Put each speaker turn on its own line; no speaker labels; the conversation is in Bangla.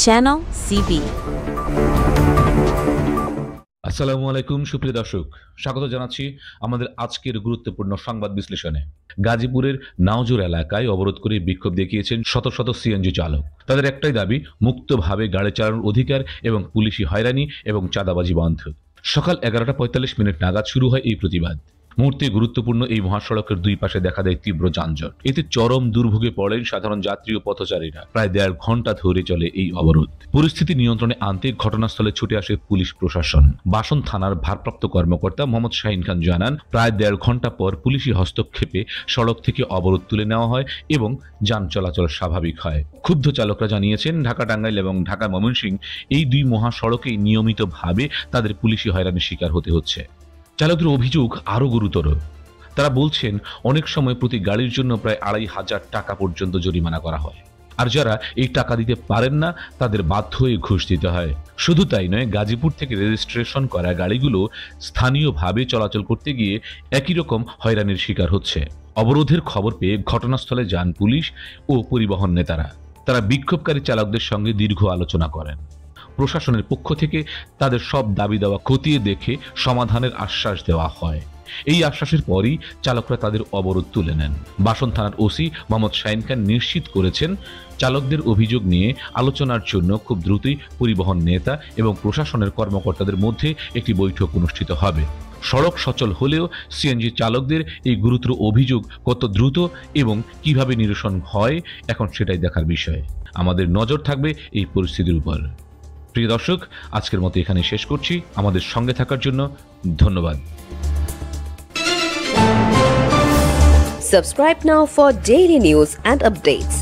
Channel CB.
আসসালামু আলাইকুম সুপ্রিয় দর্শক, স্বাগত জানাচ্ছি আমাদের আজকের গুরুত্বপূর্ণ সংবাদ বিশ্লেষণে। গাজীপুরের নাওজোর এলাকায় অবরোধ করে বিক্ষোভ দেখিয়েছেন শত শত সিএনজি চালক। তাদের একটাই দাবি, মুক্তভাবে গাড়ি চালানোর অধিকার এবং পুলিশি হয়রানি এবং চাঁদাবাজি বন্ধ। সকাল 11:45 নাগাদ শুরু হয় এই প্রতিবাদ। মুহূর্তে গুরুত্বপূর্ণ এই মহাসড়কের দুই পাশে দেখা দেয় তীব্র যানজট। এতে চরম দুর্ভোগে পড়েন সাধারণ যাত্রী ও পথচারীরা। প্রায় 1.5 ঘন্টা ধরে চলে এই অবরোধ। পরিস্থিতি নিয়ন্ত্রণে আনতে ঘটনাস্থলে ছুটে আসে পুলিশ প্রশাসন। বাসন থানার ভারপ্রাপ্ত কর্মকর্তা মোহাম্মদ শাহিন খান জানান, প্রায় 1.5 ঘন্টা পর পুলিশি হস্তক্ষেপে সড়ক থেকে অবরোধ তুলে নেওয়া হয় এবং যান চলাচল স্বাভাবিক হয়। ক্ষুব্ধ চালকরা জানিয়েছেন, ঢাকা টাঙ্গাইল এবং ঢাকা ময়মনসিংহ এই দুই মহাসড়কেই নিয়মিতভাবে তাদের পুলিশি হয়রানির শিকার হতে হচ্ছে। চালকদের অভিযোগ আরো গুরুতর। তারা বলছেন, অনেক সময় প্রতি গাড়ির জন্য প্রায় 2,500 টাকা পর্যন্ত জরিমানা করা হয়, আর যারা এই টাকা দিতে পারেন না তাদের বাধ্য হয়ে ঘুষ দিতে হয়। শুধু তাই নয়, গাজীপুর থেকে রেজিস্ট্রেশন করা গাড়িগুলো স্থানীয়ভাবে চলাচল করতে গিয়ে একই রকম হয়রানির শিকার হচ্ছে। অবরোধের খবর পেয়ে ঘটনাস্থলে যান পুলিশ ও পরিবহন নেতারা। তারা বিক্ষোভকারী চালকদের সঙ্গে দীর্ঘ আলোচনা করেন। প্রশাসনের পক্ষ থেকে তাদের সব দাবি দেওয়া খতিয়ে দেখে সমাধানের আশ্বাস দেওয়া হয়। এই আশ্বাসের পরই চালকরা তাদের অবরোধ তুলে নেন। বাসন থানার ওসি মোহাম্মদ শাহিন খান নিশ্চিত করেছেন, চালকদের অভিযোগ নিয়ে আলোচনার জন্য খুব দ্রুতই পরিবহন নেতা এবং প্রশাসনের কর্মকর্তাদের মধ্যে একটি বৈঠক অনুষ্ঠিত হবে। সড়ক সচল হলেও সিএনজি চালকদের এই গুরুতর অভিযোগ কত দ্রুত এবং কিভাবে নিরসন হয় এখন সেটাই দেখার বিষয়। আমাদের নজর থাকবে এই পরিস্থিতির উপর। প্রিয় দর্শক, আজকের মতো এখানে শেষ করছি। আমাদের সঙ্গে থাকার জন্য ধন্যবাদ।
Subscribe now for daily news and updates.